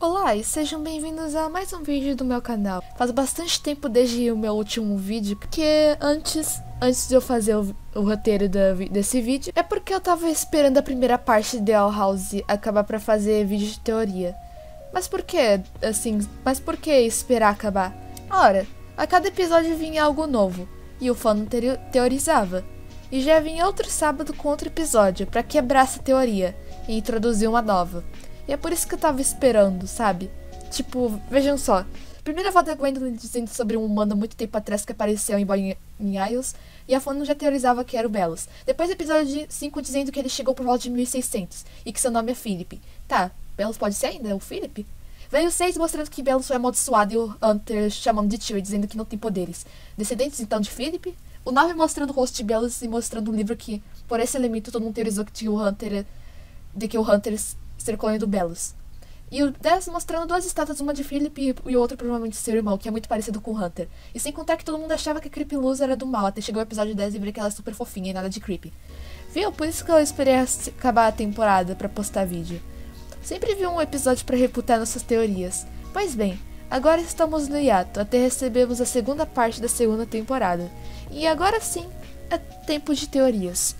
Olá e sejam bem-vindos a mais um vídeo do meu canal. Faz bastante tempo desde o meu último vídeo, porque antes de eu fazer o roteiro desse vídeo, é porque eu tava esperando a primeira parte de Owl House acabar pra fazer vídeo de teoria. Mas por que, por que esperar acabar? Ora, a cada episódio vinha algo novo, e o fã não teorizava. E já vinha outro sábado com outro episódio, pra quebrar essa teoria e introduzir uma nova. E é por isso que eu tava esperando, sabe? Tipo, vejam só. Primeiro a voz da Gwendolyn dizendo sobre um humano há muito tempo atrás que apareceu em Boy in Isles, e a Fano já teorizava que era o Belos. Depois o episódio 5 dizendo que ele chegou por volta de 1600 e que seu nome é Philip. Tá, Belos pode ser ainda o Philip? Veio o 6 mostrando que Belos foi amaldiçoado e o Hunter chamando de tio e dizendo que não tem poderes. Descendentes então de Philip? O 9 mostrando o rosto de Belos e mostrando um livro que, por esse elemento, todo mundo teorizou que tinha o Hunter, ser clone do Belos. E o 10 mostrando duas estátuas, uma de Philip e o outro provavelmente seu irmão, que é muito parecido com o Hunter. E sem contar que todo mundo achava que a Creepy Luz era do mal, até chegou o episódio 10 e viu que ela é super fofinha e nada de creepy. Viu? Por isso que eu esperei acabar a temporada pra postar vídeo. Sempre vi um episódio pra refutar nossas teorias. Pois bem, agora estamos no hiato, até recebemos a segunda parte da segunda temporada. E agora sim, é tempo de teorias.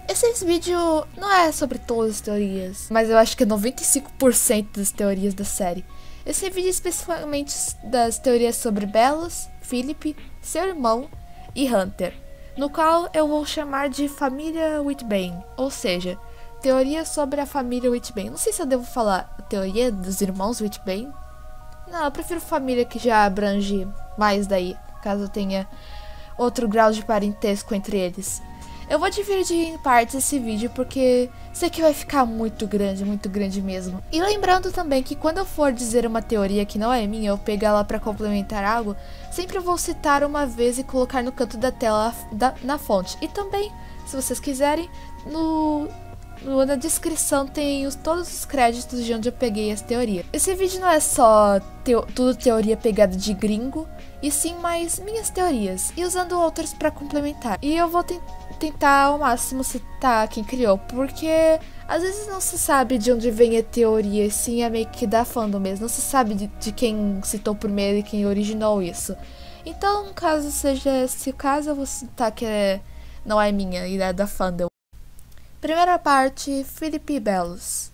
Esse vídeo não é sobre todas as teorias, mas eu acho que é 95% das teorias da série. Esse vídeo é especificamente das teorias sobre Belos, Philip, seu irmão e Hunter, no qual eu vou chamar de família Whitbane, ou seja, teoria sobre a família Whitbane. Não sei se eu devo falar teoria dos irmãos Whitbane. Não, eu prefiro família, que já abrange mais daí, caso tenha outro grau de parentesco entre eles. Eu vou dividir em partes esse vídeo porque sei que vai ficar muito grande mesmo. E lembrando também que quando eu for dizer uma teoria que não é minha, eu pegar ela pra complementar algo, sempre vou citar uma vez e colocar no canto da tela na fonte. E também, se vocês quiserem, na descrição tem todos os créditos de onde eu peguei essa teoria. Esse vídeo não é só tudo teoria pegada de gringo, e sim mais minhas teorias, e usando outras pra complementar. E eu vou tentar ao máximo citar quem criou, porque às vezes não se sabe de onde vem a teoria, e sim é meio que da fandom mesmo. Não se sabe de quem citou primeiro e quem originou isso. Então, caso seja esse o caso, eu vou citar que não é minha e é da fandom. Primeira parte, Philip e Belos.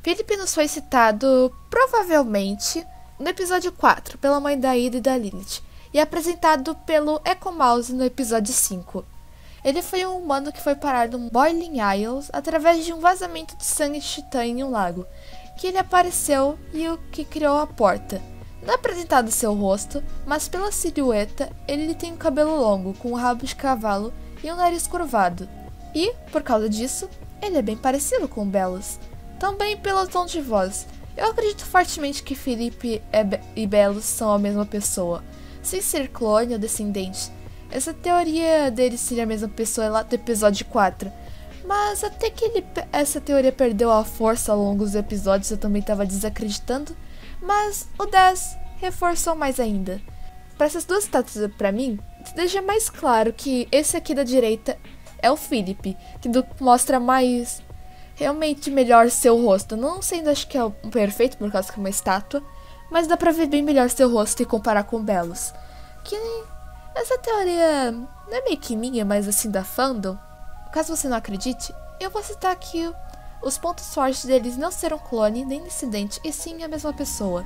Philip nos foi citado, provavelmente, no episódio 4, pela mãe da Ida e da Lilith, e apresentado pelo Echo Mouse no episódio 5. Ele foi um humano que foi parar no Boiling Isles através de um vazamento de sangue de titã em um lago, que ele apareceu e o que criou a porta. Não é apresentado seu rosto, mas pela silhueta, ele tem um cabelo longo, com um rabo de cavalo e um nariz curvado. E, por causa disso, ele é bem parecido com Belos. Também pelo tom de voz. Eu acredito fortemente que Philip e Belos são a mesma pessoa, sem ser clone ou descendente. Essa teoria dele seria a mesma pessoa lá do episódio 4. Mas até que essa teoria perdeu a força ao longo dos episódios, eu também estava desacreditando. Mas o 10 reforçou mais ainda. Para essas duas estátuas, para mim, deixa mais claro que esse aqui da direita é o Philip, que mostra mais, realmente melhor seu rosto. Não sendo, acho que é o perfeito por causa que é uma estátua, mas dá pra ver bem melhor seu rosto e comparar com Belos. Que essa teoria não é meio que minha, mas assim da fandom. Caso você não acredite, eu vou citar aqui os pontos fortes deles não ser um clone nem dissidente, e sim a mesma pessoa.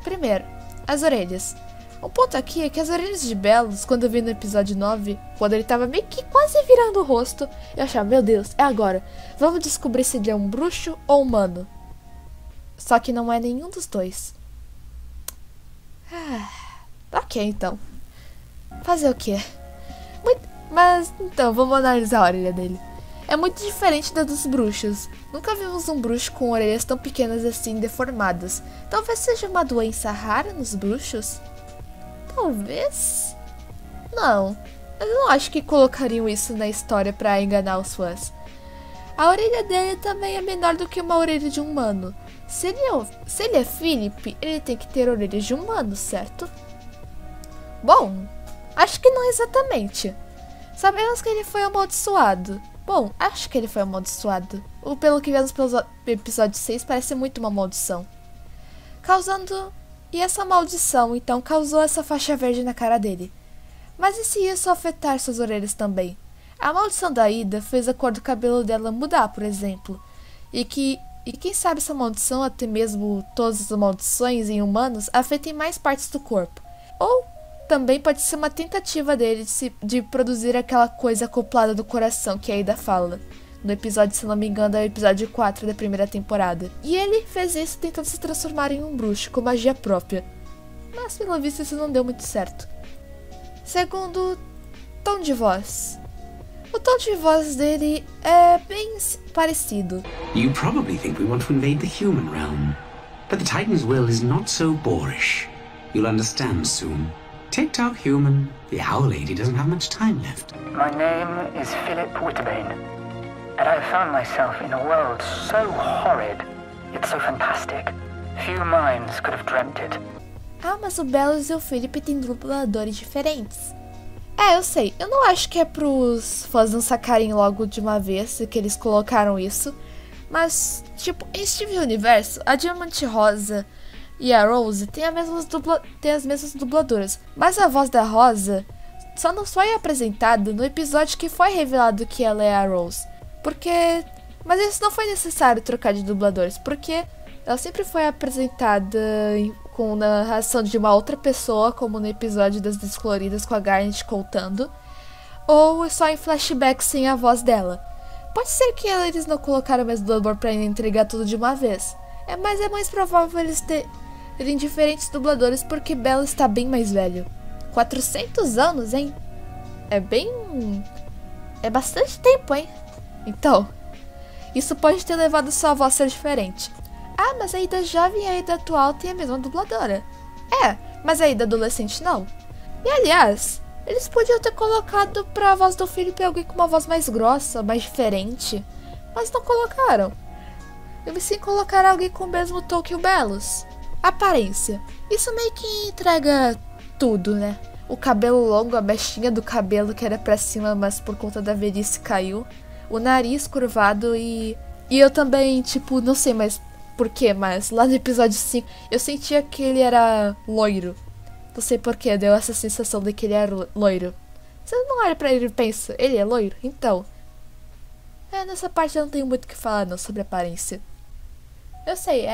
Primeiro, as orelhas. Um ponto aqui é que as orelhas de Belos, quando eu vi no episódio 9, quando ele tava meio que quase virando o rosto, eu achava, meu Deus, é agora. Vamos descobrir se ele é um bruxo ou humano. Só que não é nenhum dos dois. Ok, então. Fazer o quê? Mas, então, vamos analisar a orelha dele. É muito diferente da dos bruxos. Nunca vimos um bruxo com orelhas tão pequenas assim, deformadas. Talvez seja uma doença rara nos bruxos? Talvez? Não, eu não acho que colocariam isso na história pra enganar os fãs. A orelha dele também é menor do que uma orelha de um humano. Se ele é Philip, ele tem que ter orelhas de humano, certo? Bom, acho que não exatamente. Sabemos que ele foi amaldiçoado. Bom, acho que ele foi amaldiçoado. Ou pelo que vemos pelo episódio 6, parece muito uma maldição. E essa maldição, então, causou essa faixa verde na cara dele. Mas e se isso afetar suas orelhas também? A maldição da Ida fez a cor do cabelo dela mudar, por exemplo. E quem sabe essa maldição, até mesmo todas as maldições em humanos, afetem mais partes do corpo. Ou também pode ser uma tentativa dele de produzir aquela coisa acoplada do coração que a Ida fala. No episódio, se não me engano, é o episódio 4 da primeira temporada. E ele fez isso tentando se transformar em um bruxo com magia própria. Mas pelo visto isso não deu muito certo. Segundo, tom de voz. O tom de voz dele é bem parecido. You probably think we want to invade the human realm. But the Titan's will is not so boorish. You'll understand soon. TikTok human, the Owl Lady doesn't have much time left. My name is Philip Witterbane, and I found myself in a world so horrid, yet so fantastic. Few minds could have dreamt it. Ah, mas o Belus e o Philip têm dubladores diferentes. Eu sei. Eu não acho que é pros fãs não sacarem logo de uma vez que eles colocaram isso. Mas, tipo, em Steven Universo, a Diamante Rosa e a Rose têm as mesmas dubladoras. Mas a voz da Rosa só não foi apresentada no episódio que foi revelado que ela é a Rose. Mas isso não foi necessário trocar de dubladores, porque ela sempre foi apresentada com narração de uma outra pessoa, como no episódio das Descoloridas com a Garnet contando, ou só em flashback sem a voz dela. Pode ser que eles não colocaram mais dublador pra entregar tudo de uma vez, mas é mais provável eles terem diferentes dubladores porque Bella está bem mais velho. 400 anos, hein? É bastante tempo, hein? Então, isso pode ter levado sua voz a ser diferente. Ah, mas a Ida jovem e a Ida atual tem a mesma dubladora. Mas a Ida adolescente não. E aliás, eles podiam ter colocado pra voz do Philip alguém com uma voz mais grossa, mais diferente. Mas não colocaram. Eles sim colocaram alguém com o mesmo tom que o Belus. Aparência. Isso meio que entrega tudo, né? O cabelo longo, a mechinha do cabelo que era pra cima, mas por conta da velhice caiu. O nariz curvado e eu também, tipo, não sei mais por quê, mas lá no episódio 5 eu sentia que ele era loiro. Não sei porquê, deu essa sensação de que ele era loiro. Você não olha pra ele e pensa, ele é loiro? Então. Nessa parte eu não tenho muito o que falar não sobre aparência. Eu sei,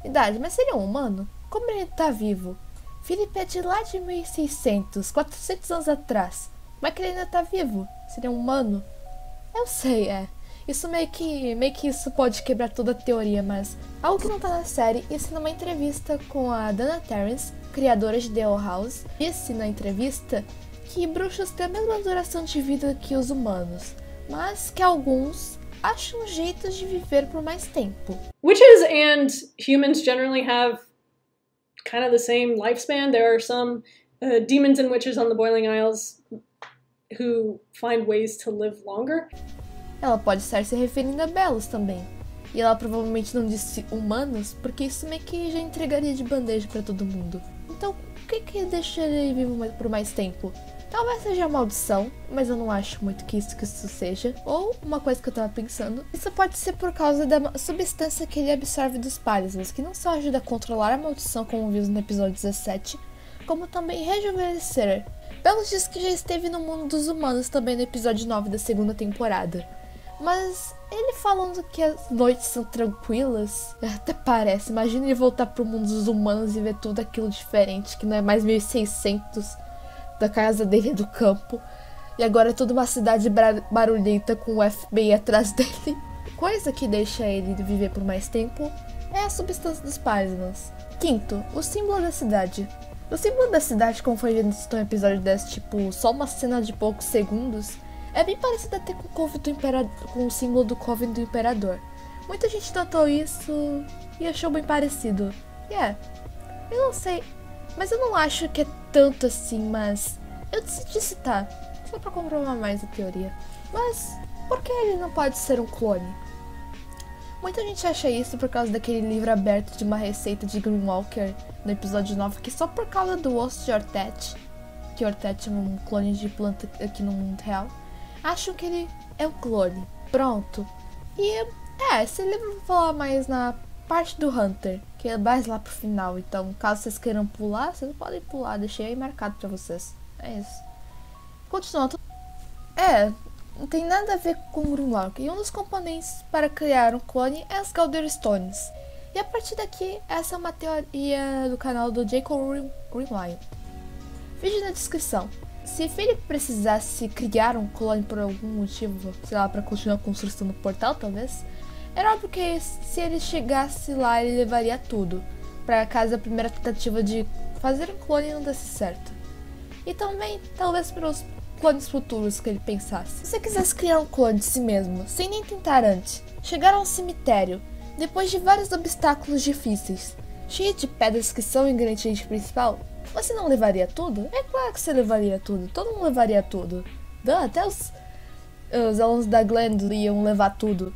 idade, mas seria um humano? Como ele tá vivo? Philip é de lá de 1600, 400 anos atrás. Como é que ele ainda tá vivo? Seria um humano? Eu sei, Isso meio que isso pode quebrar toda a teoria, mas algo que não tá na série, isso numa entrevista com a Dana Terrence, criadora de The Owl House, disse na entrevista que bruxos têm a mesma duração de vida que os humanos, mas que alguns acham jeitos de viver por mais tempo. Witches and humans generally have kind of the same lifespan. There are some demons and witches on the Boiling Isles who find ways to live longer. Ela pode estar se referindo a Belus também. E ela provavelmente não disse humanos, porque isso meio que já entregaria de bandeja pra todo mundo. Então, o que deixa ele vivo por mais tempo? Talvez seja maldição, mas eu não acho muito que isso seja. Ou, uma coisa que eu tava pensando, isso pode ser por causa da substância que ele absorve dos palismas, que não só ajuda a controlar a maldição, como vimos no episódio 17, como também rejuvenescer. Belus diz que já esteve no mundo dos humanos também no episódio 9 da segunda temporada. Mas ele falando que as noites são tranquilas, até parece. Imagina ele voltar pro mundo dos humanos e ver tudo aquilo diferente, que não é mais 1600 da casa dele do campo. E agora é toda uma cidade barulhenta com o FBI atrás dele. Coisa que deixa ele viver por mais tempo é a substância dos plasmas. Quinto, o símbolo da cidade. O símbolo da cidade, como foi visto no episódio 10, tipo, só uma cena de poucos segundos, é bem parecido até com o símbolo do Coven do Imperador. Muita gente notou isso e achou bem parecido. Eu não sei, mas eu não acho que é tanto assim, mas eu decidi citar, só pra comprovar mais a teoria. Mas, por que ele não pode ser um clone? Muita gente acha isso por causa daquele livro aberto de uma receita de Greenwalker no episódio 9, que só por causa do osso de Ortet, que Ortet é um clone de planta aqui no mundo real, acham que ele é um clone. Pronto. E esse livro eu vou falar mais na parte do Hunter, que é mais lá pro final. Então, caso vocês queiram pular, vocês podem pular. Deixei aí marcado pra vocês. É isso. Continuando. Não tem nada a ver com o Grimlock. E um dos componentes para criar um clone é as Galder Stones. E a partir daqui, essa é uma teoria do canal do Jacob Greenlion. Vídeo na descrição. Se Philip precisasse criar um clone por algum motivo, sei lá, para continuar a construção do portal, talvez, era óbvio que se ele chegasse lá, ele levaria tudo, para caso a primeira tentativa de fazer um clone não desse certo. E também, talvez para os clones futuros que ele pensasse. Se você quisesse criar um clone de si mesmo, sem nem tentar antes, chegar a um cemitério, depois de vários obstáculos difíceis, cheio de pedras que são o ingrediente principal, você não levaria tudo? É claro que você levaria tudo. Todo mundo levaria tudo. Até os alunos da Glen iam levar tudo.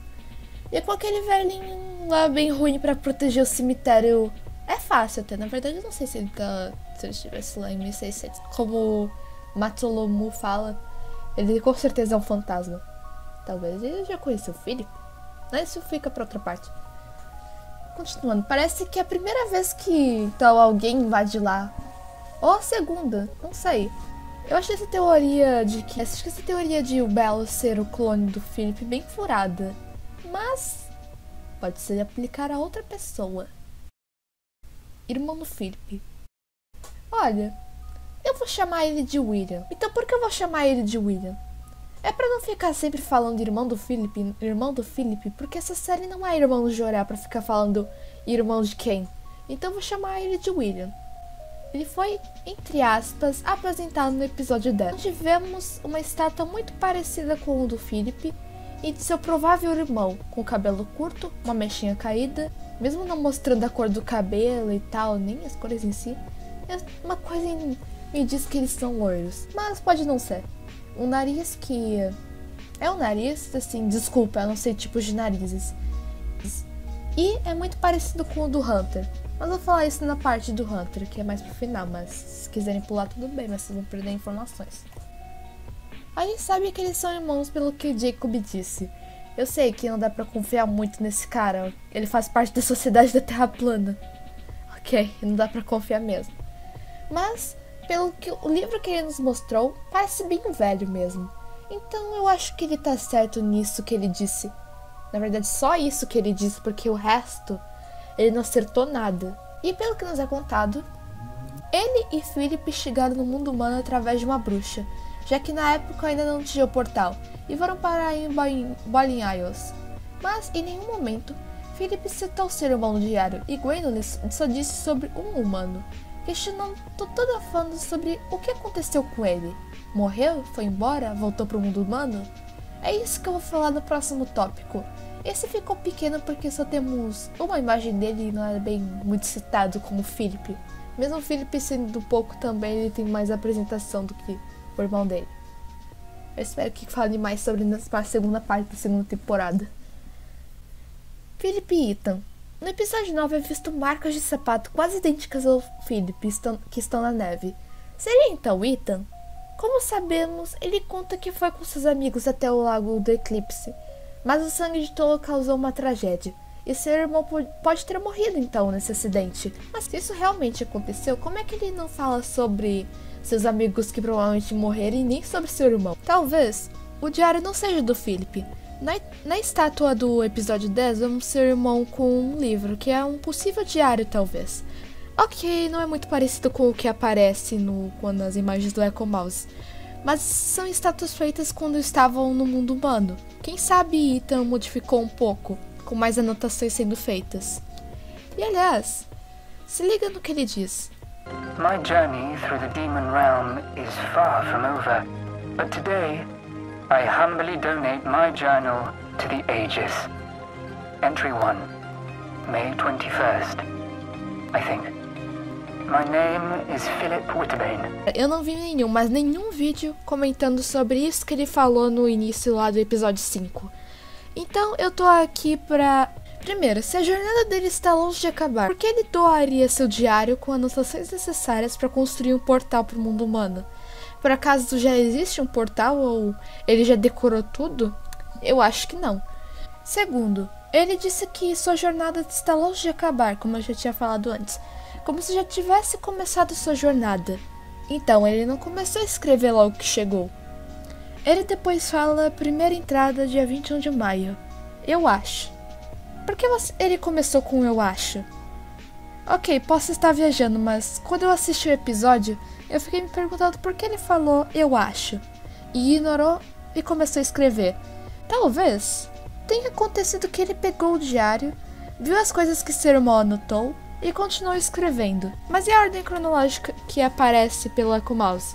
E com aquele velhinho lá bem ruim pra proteger o cemitério. É fácil até. Na verdade, eu não sei se ele estivesse lá em 1600. Como Matolomu fala, ele com certeza é um fantasma. Talvez ele já conheceu o Philip. Mas isso fica pra outra parte. Continuando, parece que é a primeira vez que então alguém invade lá. Ou a segunda, não sei. Eu achei essa teoria de o Belo ser o clone do Philip bem furada. Mas pode ser aplicar a outra pessoa. Irmão do Philip. Olha, eu vou chamar ele de William. Então por que eu vou chamar ele de William? É pra não ficar sempre falando irmão do Philip, porque essa série não é irmão do Jorah pra ficar falando irmão de quem. Então eu vou chamar ele de William. Ele foi, entre aspas, apresentado no episódio 10, onde vemos uma estátua muito parecida com o do Philip e de seu provável irmão, com o cabelo curto, uma mechinha caída, mesmo não mostrando a cor do cabelo e tal, nem as cores em si, uma coisa me diz que eles são loiros, mas pode não ser. Um nariz que... é um nariz, assim, desculpa, eu não sei tipos de narizes. E é muito parecido com o do Hunter. Mas vou falar isso na parte do Hunter, que é mais pro final, mas se quiserem pular tudo bem, mas vocês vão perder informações. A gente sabe que eles são irmãos pelo que Jacob disse. Eu sei que não dá pra confiar muito nesse cara, ele faz parte da sociedade da Terra plana. Ok, não dá pra confiar mesmo. Mas, pelo que o livro que ele nos mostrou, parece bem velho mesmo. Então eu acho que ele tá certo nisso que ele disse. Na verdade, só isso que ele disse, porque o resto... ele não acertou nada. E pelo que nos é contado, ele e Philip chegaram no mundo humano através de uma bruxa, já que na época ainda não tinha o portal, e foram parar em Boiling Isles. Mas em nenhum momento, Philip citou ser irmão de Yaro, e Gwendolyn só disse sobre um humano, questionando toda falando sobre o que aconteceu com ele. Morreu? Foi embora? Voltou para o mundo humano? É isso que eu vou falar no próximo tópico. Esse ficou pequeno porque só temos uma imagem dele e não é bem muito citado como Philip. Mesmo o Philip sendo pouco também, ele tem mais apresentação do que o irmão dele. Eu espero que fale mais sobre na segunda parte da segunda temporada. Philip e Ethan. No episódio 9 é visto marcas de sapato quase idênticas ao Philip que estão na neve. Seria então Ethan? Como sabemos, ele conta que foi com seus amigos até o lago do Eclipse. Mas o sangue de Tolo causou uma tragédia, e seu irmão pode ter morrido então nesse acidente. Mas se isso realmente aconteceu, como é que ele não fala sobre seus amigos que provavelmente morreram e nem sobre seu irmão? Talvez o diário não seja do Philip. Na estátua do episódio 10, vemos seu irmão com um livro, que é um possível diário talvez. Ok, não é muito parecido com o que aparece nas imagens do Echo Mouse. Mas são estátuas feitas quando estavam no mundo humano. Quem sabe Ethan modificou um pouco, com mais anotações sendo feitas. E aliás, se liga no que ele diz. My journey through the demon realm is far from over, but today I humbly donate my journal to the ages. Entry 1, May 21st, I think. My name is Philip Whitebane. Eu não vi nenhum vídeo comentando sobre isso que ele falou no início lá do episódio 5. Então eu tô aqui pra... Primeiro, se a jornada dele está longe de acabar, por que ele doaria seu diário com anotações necessárias para construir um portal pro mundo humano? Por acaso já existe um portal ou ele já decorou tudo? Eu acho que não. Segundo, ele disse que sua jornada está longe de acabar, como eu já tinha falado antes. Como se já tivesse começado sua jornada. Então, ele não começou a escrever logo que chegou. Ele depois fala primeira entrada dia 21 de maio. Eu acho. Por que ele começou com eu acho? Ok, posso estar viajando, mas quando eu assisti o episódio, eu fiquei me perguntando por que ele falou eu acho. E ignorou e começou a escrever. Talvez tenha acontecido que ele pegou o diário, viu as coisas que seu irmão anotou e continuou escrevendo. Mas e a ordem cronológica que aparece pelo Ecomouse?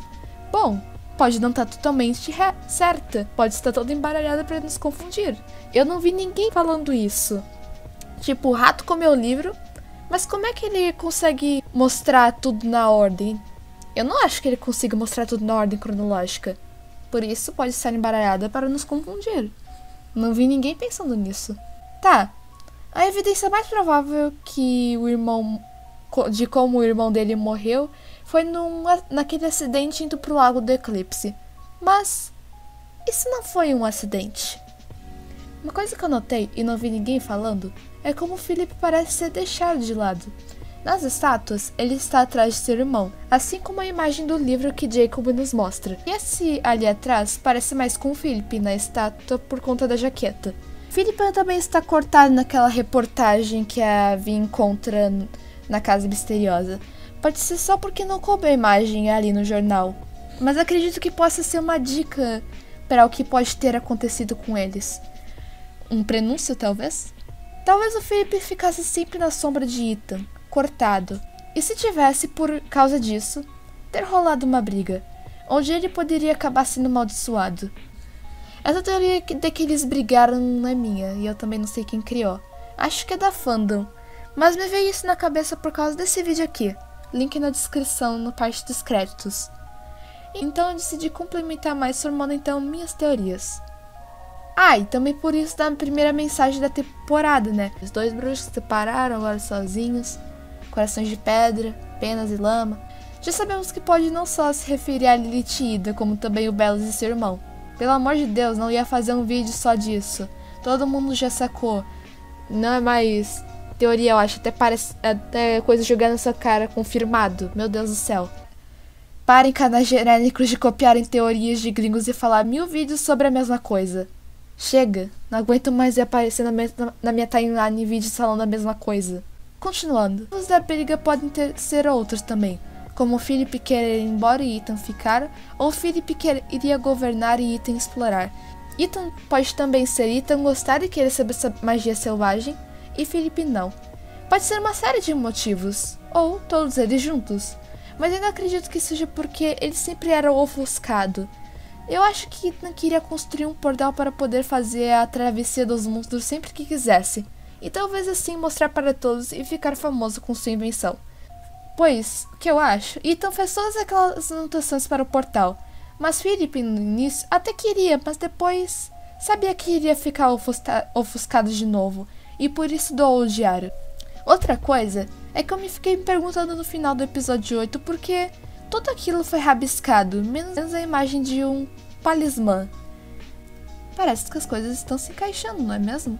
Bom, pode não estar totalmente certa, pode estar toda embaralhada para nos confundir. Eu não vi ninguém falando isso. Tipo, o rato comeu o livro, mas como é que ele consegue mostrar tudo na ordem? Eu não acho que ele consiga mostrar tudo na ordem cronológica. Por isso pode estar embaralhada para nos confundir. Não vi ninguém pensando nisso. Tá, a evidência mais provável de como o irmão dele morreu foi naquele acidente indo pro Lago do Eclipse. Mas isso não foi um acidente. Uma coisa que eu notei e não vi ninguém falando é como o Philip parece ser deixado de lado. Nas estátuas, ele está atrás de seu irmão, assim como a imagem do livro que Jacob nos mostra. E esse ali atrás parece mais com o Philip na estátua por conta da jaqueta. Philip também está cortado naquela reportagem que a Vi encontra na Casa Misteriosa. Pode ser só porque não coube a imagem ali no jornal, mas acredito que possa ser uma dica para o que pode ter acontecido com eles. Um prenúncio, talvez? Talvez o Philip ficasse sempre na sombra de Ethan, cortado. E se tivesse, por causa disso, ter rolado uma briga, onde ele poderia acabar sendo amaldiçoado. Essa teoria de que eles brigaram não é minha, e eu também não sei quem criou. Acho que é da fandom, mas me veio isso na cabeça por causa desse vídeo aqui. Link na descrição, na parte dos créditos. Então eu decidi complementar mais formando então minhas teorias. E também por isso da primeira mensagem da temporada, né? Os dois bruxos se separaram agora sozinhos, corações de pedra, penas e lama. Já sabemos que pode não só se referir a Lilith e Ida, como também o Belus e seu irmão. Pelo amor de Deus, não ia fazer um vídeo só disso. Todo mundo já sacou. Não é mais teoria, eu acho. Até parece até coisa jogando na sua cara, confirmado. Meu Deus do céu. Parem, canais genéricos, de copiarem teorias de gringos e falar 1000 vídeos sobre a mesma coisa. Chega, não aguento mais ver aparecer na minha timeline vídeos falando a mesma coisa. Continuando, os da briga podem ser outros também, como o Philip querer ir embora e Ethan ficar, ou Philip iria governar e Ethan explorar. Ethan pode também ser Ethan gostar e querer saber essa magia selvagem, e Philip não. Pode ser uma série de motivos, ou todos eles juntos, mas ainda acredito que seja porque ele sempre era ofuscado. Eu acho que Ethan queria construir um portal para poder fazer a travessia dos monstros sempre que quisesse, e talvez assim mostrar para todos e ficar famoso com sua invenção. Pois, o que eu acho, Ethan fez todas aquelas anotações para o portal, mas Philip no início até queria, mas depois sabia que iria ficar ofuscado de novo, e por isso doou o diário. Outra coisa é que eu me fiquei me perguntando no final do episódio 8 porque tudo aquilo foi rabiscado, menos a imagem de um talismã. Parece que as coisas estão se encaixando, não é mesmo?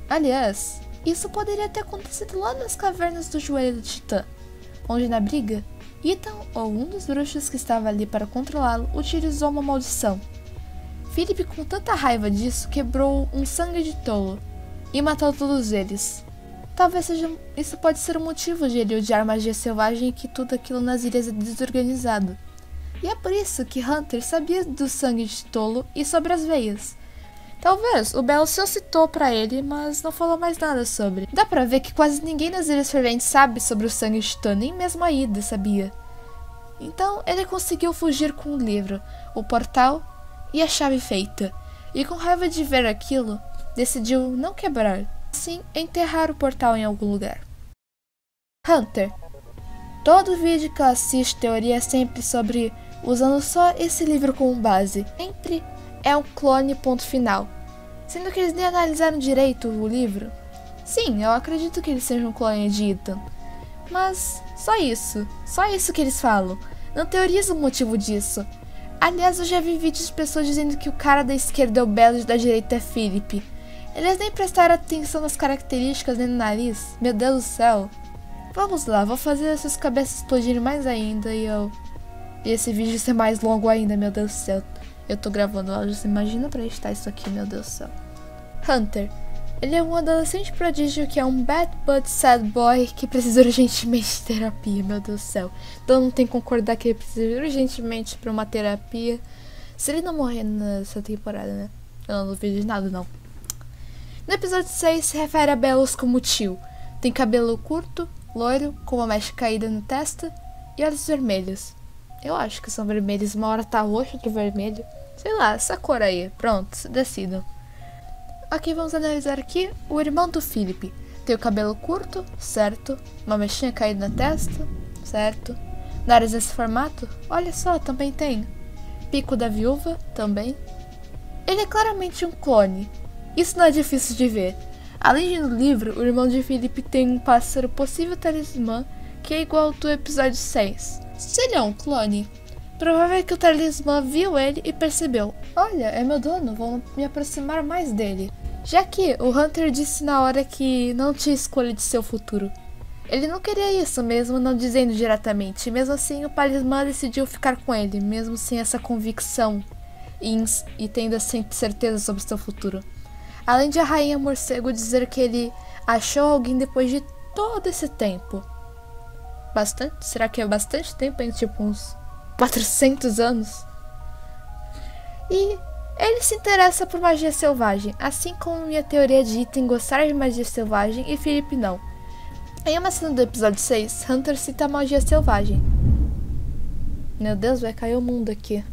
Aliás, isso poderia ter acontecido lá nas cavernas do Joelho do Titã, onde na briga, Ethan ou um dos bruxos que estava ali para controlá-lo utilizou uma maldição. Philip, com tanta raiva disso, quebrou um sangue de tolo e matou todos eles. Talvez isso pode ser o motivo de ele odiar magia selvagem e que tudo aquilo nas ilhas é desorganizado. E é por isso que Hunter sabia do sangue de tolo e sobre as veias. Talvez o Belo se citou pra ele, mas não falou mais nada sobre. Dá pra ver que quase ninguém nas Ilhas Ferventes sabe sobre o sangue de Titã, nem mesmo a Ida sabia. Então ele conseguiu fugir com o livro, o portal e a chave feita. E com raiva de ver aquilo, decidiu não quebrar, sim enterrar o portal em algum lugar. Hunter. Todo vídeo que eu assisto teoria é sempre sobre usando só esse livro como base. Sempre é um clone ponto final. Sendo que eles nem analisaram direito o livro. Sim, eu acredito que eles sejam um clone de Ethan. Mas só isso que eles falam. Não teoriza o motivo disso. Aliás, eu já vi vídeos de pessoas dizendo que o cara da esquerda é o Belus e da direita é Philip. Eles nem prestaram atenção nas características nem no nariz. Meu Deus do céu. Vamos lá, vou fazer essas cabeças explodirem mais ainda e esse vídeo ser mais longo ainda, meu Deus do céu. Eu tô gravando áudio, você imagina pra editar isso aqui, meu Deus do céu. Hunter. Ele é um adolescente prodígio que é um bad but sad boy que precisa urgentemente de terapia, meu Deus do céu. Então não tem que concordar que ele precisa urgentemente pra uma terapia. Se ele não morrer nessa temporada, né? Eu não duvido de nada, não. No episódio 6 se refere a Belus como tio. Tem cabelo curto, loiro, com uma mecha caída na testa e olhos vermelhos. Eu acho que são vermelhos, uma hora tá roxo, outra vermelho. Sei lá, essa cor aí. Pronto, decidam. Ok, vamos analisar aqui o irmão do Philip. Tem o cabelo curto, certo. Uma mechinha caída na testa, certo. Nariz desse formato, olha só, também tem. Pico da viúva, também. Ele é claramente um clone. Isso não é difícil de ver. Além de no livro, o irmão de Philip tem um pássaro possível talismã que é igual ao do episódio 6. Se ele é um clone, provável que o talismã viu ele e percebeu: olha, é meu dono, vou me aproximar mais dele. Já que o Hunter disse na hora que não tinha escolha de seu futuro. Ele não queria isso, mesmo não dizendo diretamente. Mesmo assim, o talismã decidiu ficar com ele, mesmo sem essa convicção e tendo assim certeza sobre seu futuro. Além de a rainha morcego dizer que ele achou alguém depois de todo esse tempo. Bastante? Será que é bastante tempo, hein? Tipo uns 400 anos? E ele se interessa por magia selvagem, assim como minha teoria de Ethan gostar de magia selvagem e Philip não. Em uma cena do episódio 6, Hunter cita a magia selvagem. Meu Deus, vai cair o mundo aqui.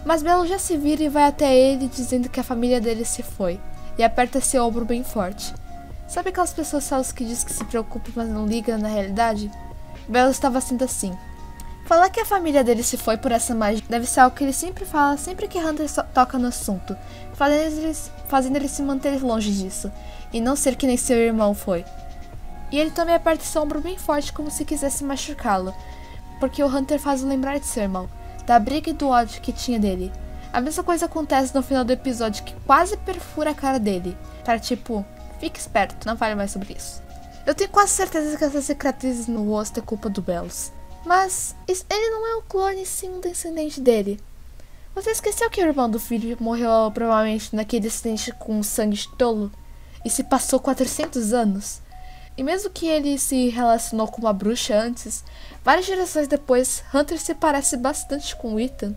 Mas Belus já se vira e vai até ele dizendo que a família dele se foi. E aperta seu ombro bem forte. Sabe aquelas pessoas falsas que diz que se preocupam, mas não ligam na realidade? Belus estava sendo assim. Falar que a família dele se foi por essa magia deve ser algo que ele sempre fala sempre que Hunter toca no assunto, fazendo ele se manter longe disso, e não ser que nem seu irmão foi. E ele também aperta seu ombro bem forte como se quisesse machucá-lo, porque o Hunter faz o lembrar de seu irmão, da briga e do ódio que tinha dele. A mesma coisa acontece no final do episódio que quase perfura a cara dele, para tipo, fique esperto, não fale mais sobre isso. Eu tenho quase certeza que essas cicatrizes no rosto é culpa do Belus. Mas ele não é um clone, sim um descendente dele. Você esqueceu que o irmão do filho morreu provavelmente naquele acidente com sangue de tolo? E se passou 400 anos? E mesmo que ele se relacionou com uma bruxa antes, várias gerações depois, Hunter se parece bastante com Ethan.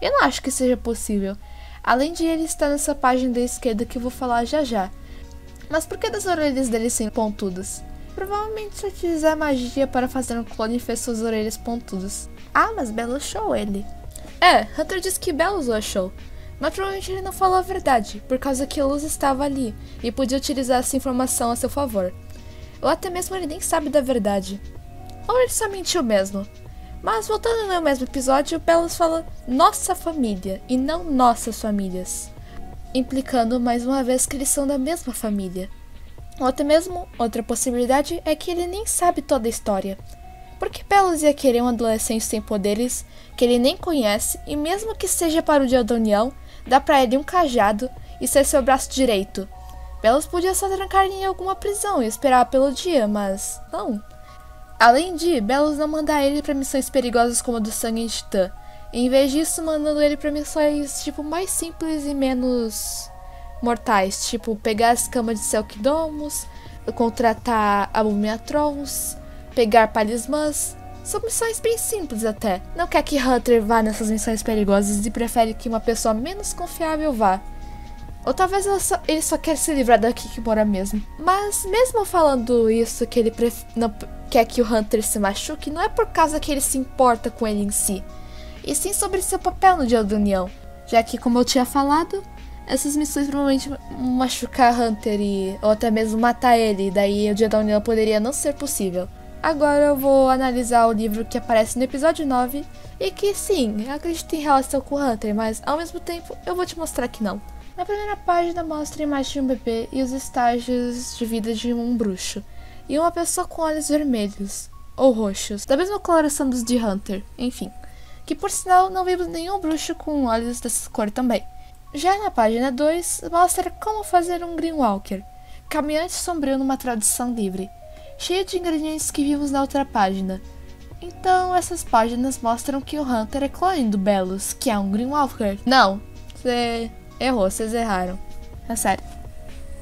Eu não acho que seja possível. Além de ele estar nessa página da esquerda que eu vou falar já já. Mas por que das orelhas dele são pontudas? Provavelmente se utilizar magia para fazer um clone fez suas orelhas pontudas. Ah, mas Belus achou ele. Hunter disse que Belus o achou. Mas provavelmente ele não falou a verdade, por causa que Luz estava ali e podia utilizar essa informação a seu favor. Ou até mesmo ele nem sabe da verdade. Ou ele só mentiu mesmo. Mas voltando no mesmo episódio, Belus fala nossa família e não nossas famílias, implicando mais uma vez que eles são da mesma família. Ou até mesmo, outra possibilidade é que ele nem sabe toda a história. Porque Belus ia querer um adolescente sem poderes, que ele nem conhece, e mesmo que seja para o dia da união, dá pra ele um cajado e ser seu braço direito. Belus podia só trancar ele em alguma prisão e esperar pelo dia, mas não. Além de, Belus não mandar ele pra missões perigosas como a do sangue de Titã. E, em vez disso, mandando ele pra missões tipo mais simples e menos mortais, tipo pegar as camas de Selkdomus, contratar a Mumiatrons, pegar talismãs. São missões bem simples até. Não quer que Hunter vá nessas missões perigosas e prefere que uma pessoa menos confiável vá. Ou talvez ele só quer se livrar da Kikimora mesmo. Mas mesmo falando isso, que ele não quer que o Hunter se machuque, não é por causa que ele se importa com ele em si, e sim sobre seu papel no Dia da União. Já que, como eu tinha falado, essas missões provavelmente machucar Hunter ou até mesmo matar ele, daí o Dia da União poderia não ser possível. Agora eu vou analisar o livro que aparece no episódio 9 e que sim, eu acredito em relação com Hunter, mas ao mesmo tempo eu vou te mostrar que não. Na primeira página mostra a imagem de um bebê e os estágios de vida de um bruxo, e uma pessoa com olhos vermelhos, ou roxos, da mesma coloração dos de Hunter, enfim, que por sinal não vimos nenhum bruxo com olhos dessa cor também. Já na página 2, mostra como fazer um Greenwalker, caminhante sombrio numa tradução livre, cheio de ingredientes que vimos na outra página. Então essas páginas mostram que o Hunter é clone do Belos, que é um Greenwalker. Não, você errou, vocês erraram. É sério.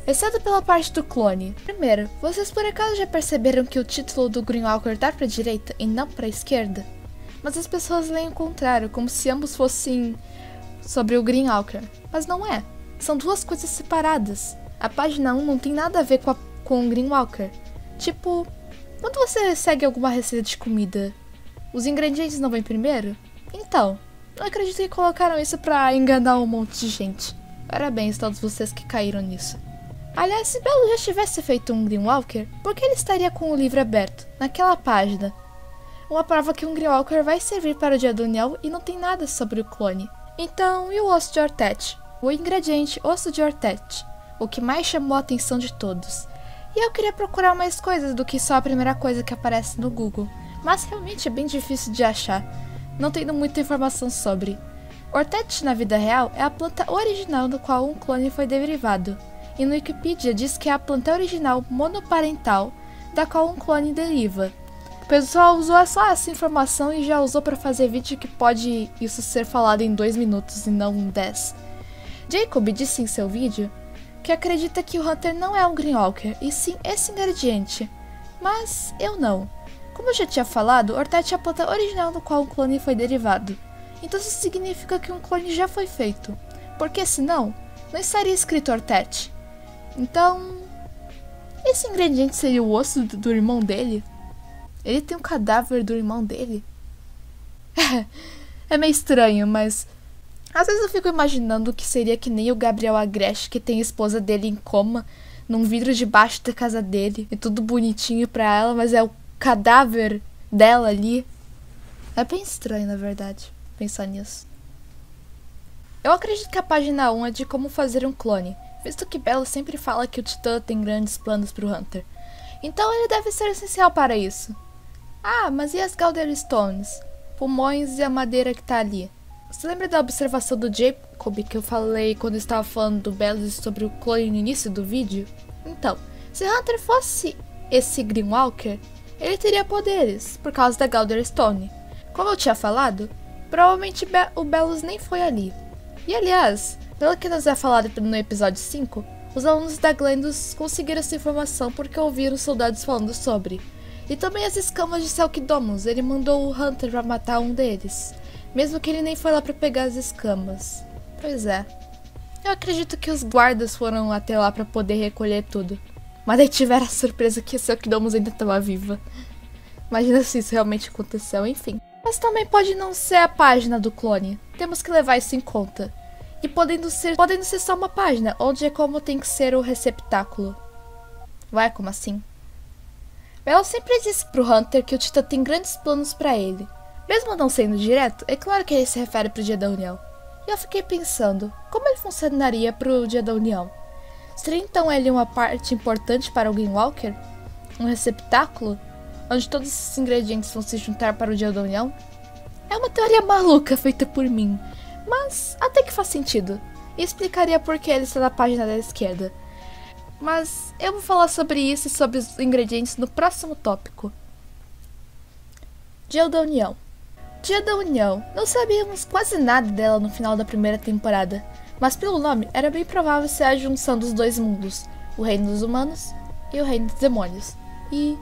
Exceto pela parte do clone. Primeiro, vocês por acaso já perceberam que o título do Greenwalker tá pra direita e não pra esquerda? Mas as pessoas leem o contrário, como se ambos fossem sobre o Greenwalker. Mas não é. São duas coisas separadas. A página 1 não tem nada a ver com o Greenwalker. Tipo, quando você segue alguma receita de comida, os ingredientes não vêm primeiro? Então, não acredito que colocaram isso pra enganar um monte de gente. Parabéns a todos vocês que caíram nisso. Aliás, se Belo já tivesse feito um Greenwalker, por que ele estaria com o livro aberto, naquela página? Uma prova que um Greenwalker vai servir para o Dia da União e não tem nada sobre o clone. Então, e o osso de Ortet? O ingrediente osso de Ortet, o que mais chamou a atenção de todos. E eu queria procurar mais coisas do que só a primeira coisa que aparece no Google, mas realmente é bem difícil de achar, não tendo muita informação sobre. Ortet na vida real é a planta original do qual um clone foi derivado. E no Wikipedia diz que é a planta original monoparental da qual um clone deriva. O pessoal usou só essa informação e já usou para fazer vídeo que pode isso ser falado em 2 minutos e não em 10. Jacob disse em seu vídeo que acredita que o Hunter não é um Greenwalker, e sim esse ingrediente. Mas eu não. Como eu já tinha falado, Ortet é a planta original do qual um clone foi derivado. Então isso significa que um clone já foi feito, porque senão não estaria escrito Ortet. Então, esse ingrediente seria o osso do irmão dele? Ele tem um cadáver do irmão dele? É meio estranho, mas às vezes eu fico imaginando que seria que nem o Gabriel Agreste, que tem a esposa dele em coma, num vidro debaixo da casa dele, e tudo bonitinho pra ela, mas é o cadáver dela ali. É bem estranho, na verdade, pensar nisso. Eu acredito que a página 1 é de como fazer um clone, visto que Belo sempre fala que o Titã tem grandes planos pro Hunter. Então ele deve ser essencial para isso. Ah, mas e as Galder Stones? Pulmões e a madeira que tá ali? Você lembra da observação do Jacob que eu falei quando eu estava falando do Belo sobre o clone no início do vídeo? Então, se Hunter fosse esse Greenwalker, ele teria poderes, por causa da Galder Stone. Como eu tinha falado, provavelmente o Belos nem foi ali. E aliás, pelo que nos é falado no episódio 5, os alunos da Glendos conseguiram essa informação porque ouviram soldados falando sobre. E também as escamas de Selkdomus, ele mandou o Hunter pra matar um deles, mesmo que ele nem foi lá pra pegar as escamas. Pois é. Eu acredito que os guardas foram até lá pra poder recolher tudo. Mas aí tiveram a surpresa que a Selkdomus ainda estava viva. Imagina se isso realmente aconteceu, enfim. Mas também pode não ser a página do clone. Temos que levar isso em conta. E podendo ser só uma página, onde é como tem que ser o receptáculo. Vai, como assim? Belo sempre disse pro Hunter que o Titã tem grandes planos pra ele. Mesmo não sendo direto, é claro que ele se refere pro Dia da União. E eu fiquei pensando, como ele funcionaria pro Dia da União? Seria então ele uma parte importante para o Greenwalker? Um receptáculo? Onde todos esses ingredientes vão se juntar para o Dia da União? É uma teoria maluca feita por mim, mas até que faz sentido. E explicaria por que ele está na página da esquerda. Mas eu vou falar sobre isso e sobre os ingredientes no próximo tópico. Dia da União. Dia da União. Não sabíamos quase nada dela no final da primeira temporada, mas pelo nome era bem provável ser a junção dos dois mundos, o reino dos humanos e o reino dos demônios. E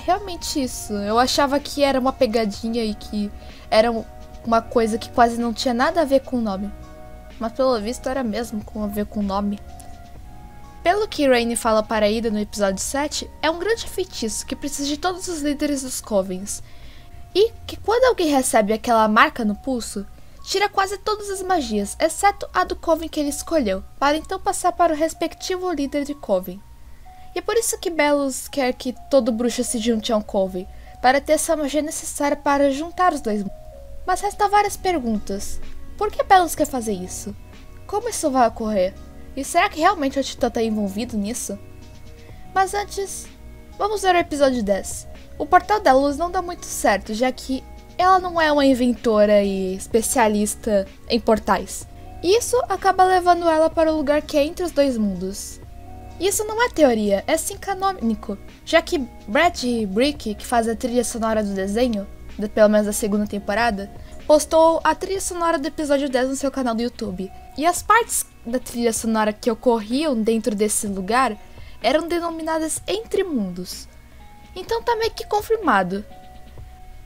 realmente isso. Eu achava que era uma pegadinha e que era uma coisa que quase não tinha nada a ver com o nome. Mas pelo visto era mesmo com a ver com o nome. Pelo que Raine fala para Ida no episódio 7, é um grande feitiço que precisa de todos os líderes dos Covens. E que quando alguém recebe aquela marca no pulso, tira quase todas as magias, exceto a do Coven que ele escolheu, para então passar para o respectivo líder de Coven. E é por isso que Belos quer que todo bruxo se junte a um Coven, para ter essa magia necessária para juntar os dois. Mas resta várias perguntas. Por que Belos quer fazer isso? Como isso vai ocorrer? E será que realmente o Titã está envolvido nisso? Mas antes, vamos ver o episódio 10. O Portal da Luz não dá muito certo, já que ela não é uma inventora e especialista em portais. Isso acaba levando ela para o lugar que é entre os dois mundos. Isso não é teoria, é sim canônico, já que Brad Brick, que faz a trilha sonora do desenho, pelo menos da segunda temporada, postou a trilha sonora do episódio 10 no seu canal do YouTube. E as partes da trilha sonora que ocorriam dentro desse lugar eram denominadas entre mundos. Então tá meio que confirmado.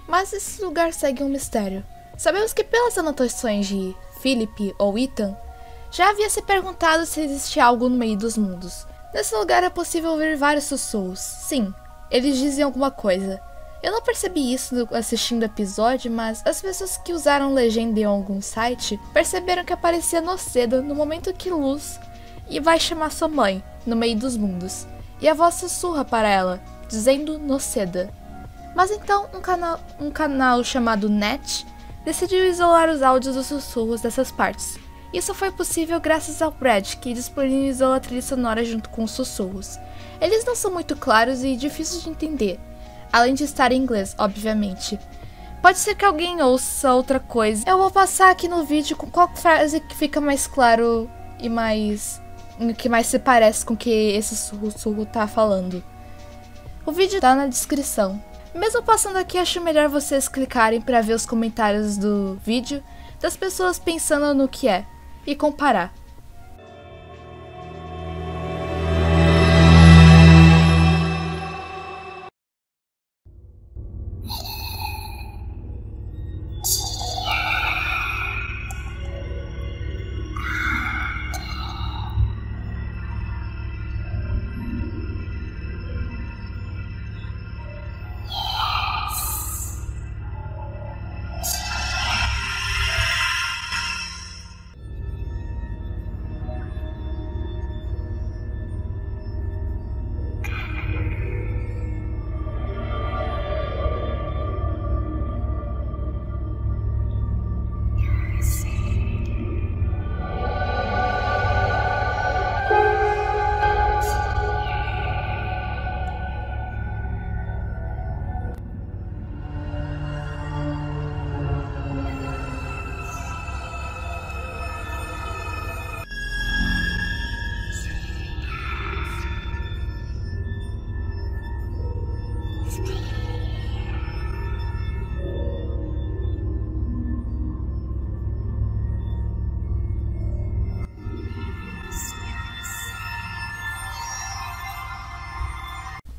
Mas esse lugar segue um mistério. Sabemos que pelas anotações de Philip ou Ethan, já havia se perguntado se existia algo no meio dos mundos. Nesse lugar é possível ouvir vários sussurros. Sim, eles dizem alguma coisa. Eu não percebi isso assistindo o episódio, mas as pessoas que usaram legenda em algum site perceberam que aparecia Noceda no momento que Luz vai chamar sua mãe, no meio dos mundos. E a voz sussurra para ela, dizendo Noceda. Mas então um canal chamado Net decidiu isolar os áudios dos sussurros dessas partes. Isso foi possível graças ao Brad, que disponibilizou a trilha sonora junto com os sussurros. Eles não são muito claros e difíceis de entender, além de estar em inglês, obviamente. Pode ser que alguém ouça outra coisa. Eu vou passar aqui no vídeo com qual frase que fica mais claro e que mais se parece com o que esse sussurro tá falando. O vídeo tá na descrição. Mesmo passando aqui, acho melhor vocês clicarem para ver os comentários do vídeo das pessoas pensando no que é e comparar.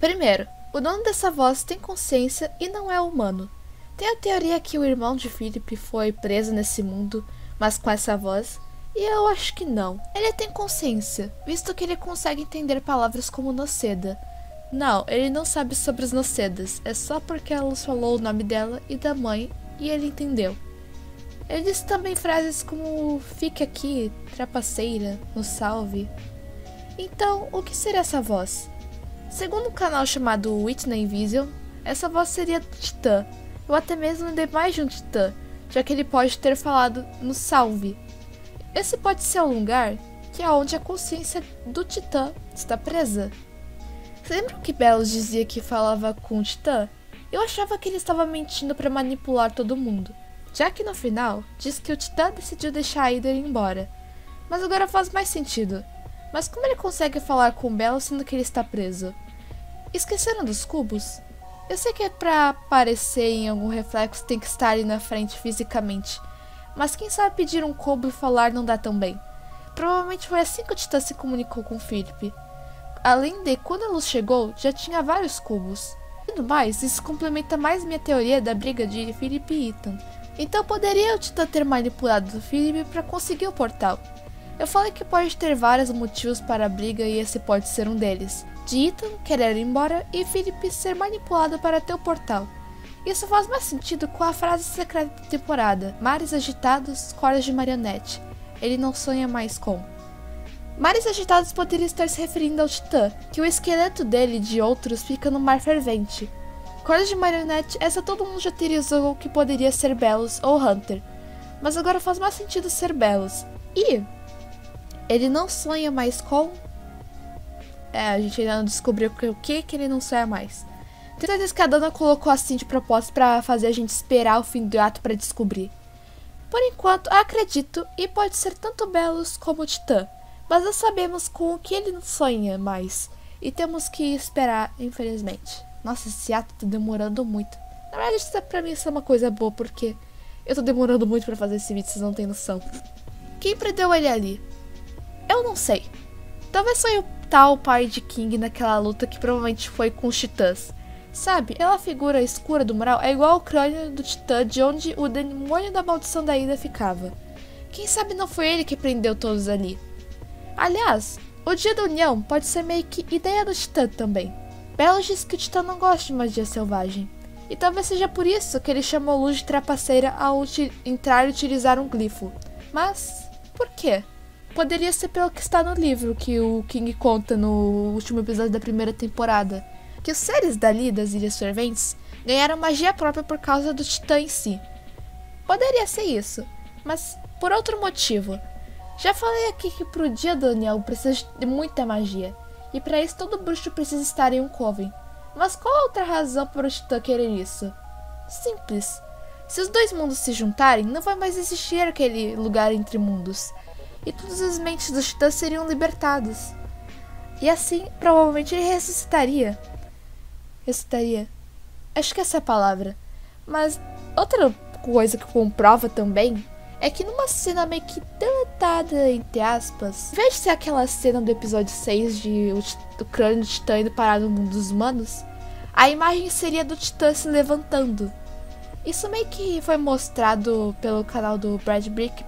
Primeiro, o dono dessa voz tem consciência e não é humano. Tem a teoria que o irmão de Philip foi preso nesse mundo, mas com essa voz, e eu acho que não. Ele tem consciência, visto que ele consegue entender palavras como Noceda. Não, ele não sabe sobre os Nocedas, é só porque a Luz falou o nome dela e da mãe, e ele entendeu. Ele disse também frases como fique aqui, trapaceira, nos salve. Então, o que seria essa voz? Segundo um canal chamado Whitney Vision, essa voz seria do Titã, ou até mesmo de mais de um Titã, já que ele pode ter falado no salve. Esse pode ser o lugar que é onde a consciência do Titã está presa. Lembram que Belos dizia que falava com o Titã? Eu achava que ele estava mentindo para manipular todo mundo, já que no final diz que o Titã decidiu deixar a Ida ir embora. Mas agora faz mais sentido. Mas como ele consegue falar com Belos sendo que ele está preso? Esqueceram dos cubos? Eu sei que é pra aparecer em algum reflexo tem que estar ali na frente fisicamente, mas quem sabe pedir um cubo e falar não dá tão bem. Provavelmente foi assim que o Titã se comunicou com Philip. Além de, quando a Luz chegou, já tinha vários cubos. E no mais, isso complementa mais minha teoria da briga de Philip e Ethan. Então poderia o Titã ter manipulado o Philip para conseguir o portal. Eu falei que pode ter vários motivos para a briga e esse pode ser um deles. De Ethan querer ir embora e Philip ser manipulado para ter o portal. Isso faz mais sentido com a frase secreta da temporada, mares agitados, cordas de marionete. Ele não sonha mais com. Mares agitados poderia estar se referindo ao Titã, que o esqueleto dele e de outros fica no mar fervente. Cordas de marionete, essa todo mundo já teorizou que poderia ser Belos ou Hunter, mas agora faz mais sentido ser Belos. E ele não sonha mais com... a gente ainda não descobriu o que ele não sonha mais. Tenho certeza que a Dana colocou assim de propósito pra fazer a gente esperar o fim do ato pra descobrir. Por enquanto, acredito e pode ser tanto Belos como o Titã, mas não sabemos com o que ele sonha mais, e temos que esperar, infelizmente. Nossa, esse ato tá demorando muito. Na verdade, pra mim isso é uma coisa boa, porque eu tô demorando muito pra fazer esse vídeo, vocês não têm noção. Quem prendeu ele ali? Eu não sei. Talvez foi o tal pai de King naquela luta que provavelmente foi com os titãs. Sabe, aquela figura escura do mural é igual ao crânio do titã de onde o demônio da maldição da Ida ficava. Quem sabe não foi ele que prendeu todos ali. Aliás, o dia da união pode ser meio que ideia do titã também. Belos diz que o titã não gosta de magia selvagem. E talvez seja por isso que ele chamou Luz de trapaceira ao entrar e utilizar um glifo. Mas, por quê? Poderia ser pelo que está no livro que o King conta no último episódio da primeira temporada. Que os seres dali das Ilhas Ferventes ganharam magia própria por causa do titã em si. Poderia ser isso, mas por outro motivo. Já falei aqui que pro dia do Daniel precisa de muita magia, e para isso todo bruxo precisa estar em um coven. Mas qual a outra razão para o titã querer isso? Simples. Se os dois mundos se juntarem, não vai mais existir aquele lugar entre mundos, e todas as mentes dos titãs seriam libertadas. E assim, provavelmente ele ressuscitaria. Acho que essa é a palavra. Mas outra coisa que comprova também é que numa cena meio que deletada, entre aspas, em vez de ser aquela cena do episódio 6 de o crânio do titã indo parar no mundo dos humanos, a imagem seria do titã se levantando. Isso meio que foi mostrado pelo canal do Brad Brick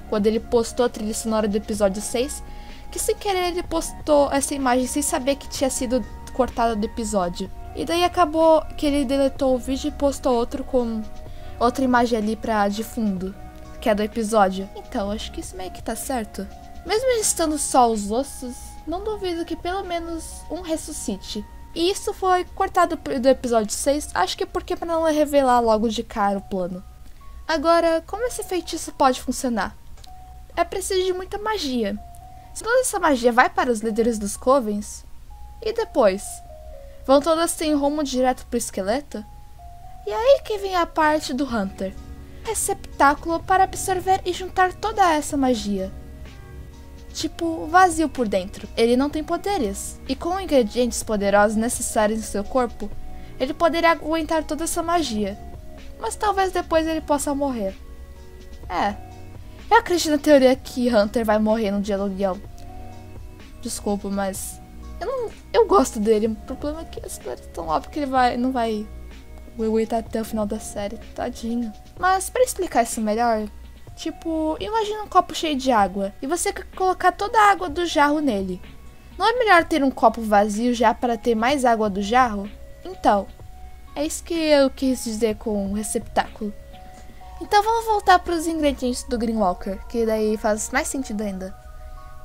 quando ele postou a trilha sonora do episódio 6, que sem querer ele postou essa imagem sem saber que tinha sido cortada do episódio. E daí acabou que ele deletou o vídeo e postou outro com outra imagem ali de fundo, que é do episódio. Então, acho que isso meio que tá certo. Mesmo estando só os ossos, não duvido que pelo menos um ressuscite. E isso foi cortado do episódio 6, acho que porque pra não revelar logo de cara o plano. Agora, como esse feitiço pode funcionar? É preciso de muita magia. Se toda essa magia vai para os líderes dos covens, e depois? Vão todas sem rumo direto pro esqueleto? E aí que vem a parte do Hunter. Receptáculo para absorver e juntar toda essa magia. Tipo, vazio por dentro. Ele não tem poderes. E com ingredientes poderosos necessários em seu corpo, ele poderia aguentar toda essa magia. Mas talvez depois ele possa morrer. Eu acredito na teoria que Hunter vai morrer no dia do aluguel. Desculpa, mas eu gosto dele. O problema é que as histórias tão óbvias que ele não vai aguentar até o final da série. Tadinho. Mas pra explicar isso melhor, tipo, imagina um copo cheio de água e você quer colocar toda a água do jarro nele. Não é melhor ter um copo vazio já para ter mais água do jarro? Então, é isso que eu quis dizer com o receptáculo. Então vamos voltar para os ingredientes do Greenwalker, que daí faz mais sentido ainda.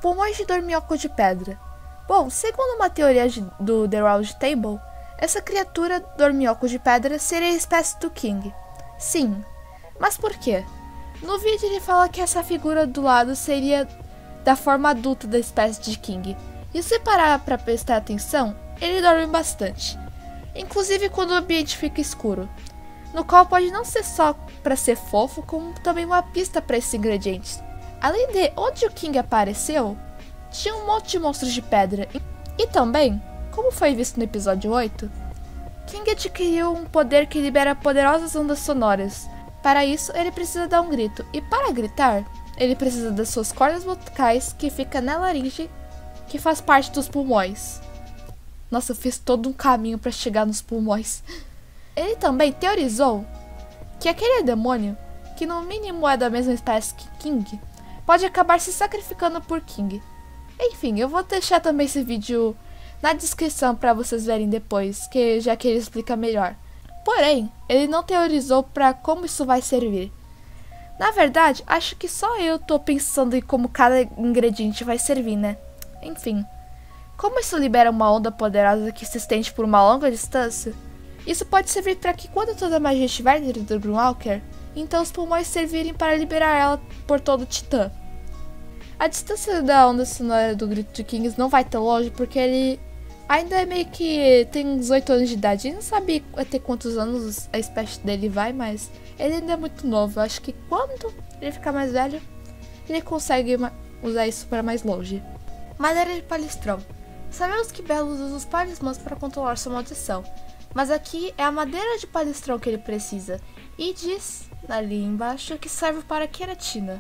Pulmões de dorminhoco de pedra. Bom, segundo uma teoria do The Round Table, essa criatura dorminhoco de pedra seria a espécie do King. Sim, mas por quê? No vídeo ele fala que essa figura do lado seria da forma adulta da espécie de King. E se parar para prestar atenção, ele dorme bastante. Inclusive quando o ambiente fica escuro. No qual pode não ser só para ser fofo, como também uma pista para esses ingredientes. Além de onde o King apareceu, tinha um monte de monstros de pedra. E também, como foi visto no episódio 8, King adquiriu um poder que libera poderosas ondas sonoras. Para isso, ele precisa dar um grito. E para gritar, ele precisa das suas cordas vocais que fica na laringe, que faz parte dos pulmões. Nossa, eu fiz todo um caminho para chegar nos pulmões. Ele também teorizou que aquele demônio, que no mínimo é da mesma espécie que King, pode acabar se sacrificando por King. Enfim, eu vou deixar também esse vídeo na descrição para vocês verem depois, já que ele explica melhor. Porém, ele não teorizou para como isso vai servir. Na verdade, acho que só eu tô pensando em como cada ingrediente vai servir, né? Enfim, como isso libera uma onda poderosa que se estende por uma longa distância, isso pode servir para que quando toda a magia estiver dentro do Greenwalker, então os pulmões servirem para liberar ela por todo o Titã. A distância da onda sonora do grito de Kings não vai tão longe porque ele Ainda é meio que tem uns 8 anos de idade. Ele não sabe até quantos anos a espécie dele vai, mas ele ainda é muito novo. Eu acho que quando ele ficar mais velho, ele consegue usar isso para mais longe. Madeira de palistrão. Sabemos que Belos usa os palismãs para controlar sua maldição, mas aqui é a madeira de palistrão que ele precisa. E diz ali embaixo que serve para queratina.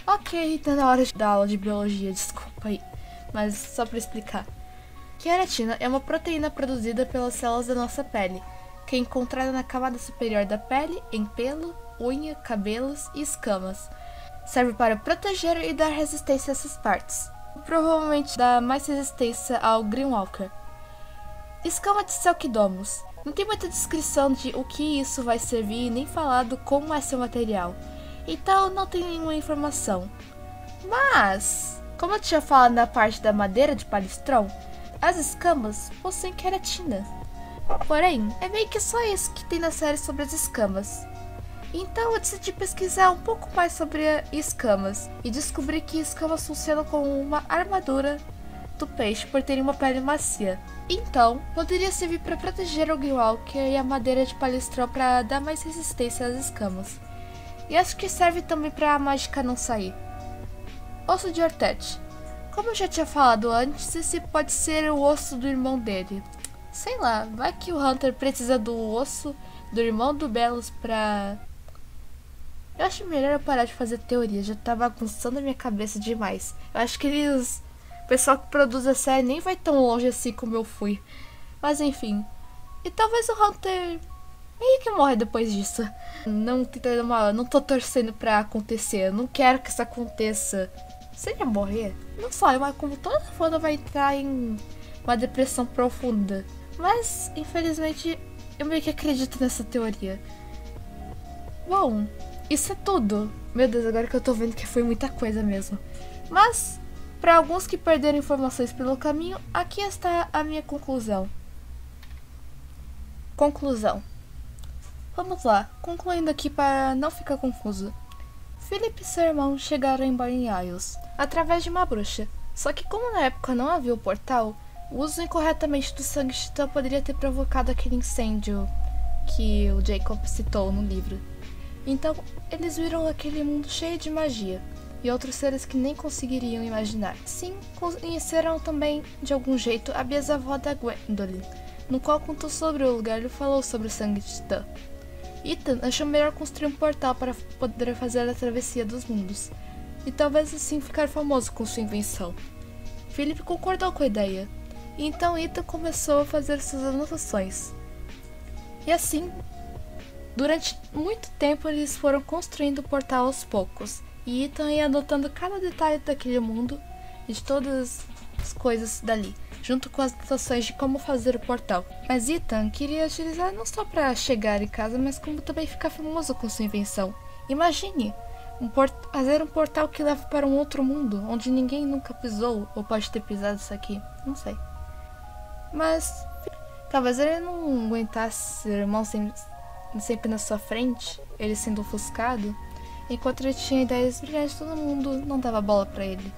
Ok, tá na hora da aula de biologia, desculpa aí, mas só para explicar. Queratina é uma proteína produzida pelas células da nossa pele, que é encontrada na camada superior da pele, em pelo, unha, cabelos e escamas. Serve para proteger e dar resistência a essas partes. Provavelmente dá mais resistência ao Greenwalker. Escama de Selkidomus. Não tem muita descrição de o que isso vai servir, nem falado como é seu material. Então não tem nenhuma informação. Mas, como eu tinha falado na parte da madeira de palistrão, as escamas possuem queratina. Porém, é meio que só isso que tem na série sobre as escamas. Então eu decidi pesquisar um pouco mais sobre escamas e descobri que escamas funcionam como uma armadura do peixe por terem uma pele macia. Então, poderia servir para proteger o Greenwalker e a madeira de palistrão para dar mais resistência às escamas. E acho que serve também para a mágica não sair. Osso de Ortete. Como eu já tinha falado antes, esse pode ser o osso do irmão dele. Sei lá, vai que o Hunter precisa do osso do irmão do Belos pra... Eu acho melhor eu parar de fazer teoria, já tá bagunçando a minha cabeça demais. Eu acho que o pessoal que produz a série nem vai tão longe assim como eu fui. Mas enfim. E talvez o Hunter meio que morre depois disso. Não tô torcendo pra acontecer, eu não quero que isso aconteça. Se ele morrer, não só, mas como toda fã vai entrar em uma depressão profunda. Mas, infelizmente, eu meio que acredito nessa teoria. Bom, isso é tudo. Meu Deus, agora que eu tô vendo que foi muita coisa mesmo. Mas, para alguns que perderam informações pelo caminho, aqui está a minha conclusão. Vamos lá, concluindo aqui para não ficar confuso. Philip e seu irmão chegaram em Burning Isles através de uma bruxa. Só que como na época não havia o portal, o uso incorretamente do sangue titã poderia ter provocado aquele incêndio que o Jacob citou no livro. Então, eles viram aquele mundo cheio de magia e outros seres que nem conseguiriam imaginar. Sim, conheceram também, de algum jeito, a bisavó da Gwendolyn, no qual contou sobre o lugar e falou sobre o sangue titã. Ethan achou melhor construir um portal para poder fazer a travessia dos mundos, e talvez assim ficar famoso com sua invenção. Philip concordou com a ideia, e então Ethan começou a fazer suas anotações. E assim, durante muito tempo eles foram construindo o portal aos poucos, e Ethan ia anotando cada detalhe daquele mundo e de todas as coisas dali, junto com as anotações de como fazer o portal. Mas Ethan queria utilizar não só para chegar em casa, mas como também ficar famoso com sua invenção. Imagine, fazer um portal que leva para um outro mundo, onde ninguém nunca pisou, ou pode ter pisado isso aqui, não sei. Mas talvez ele não aguentasse seu irmão sempre na sua frente, ele sendo ofuscado, enquanto ele tinha ideias brilhantes, todo mundo não dava bola para ele.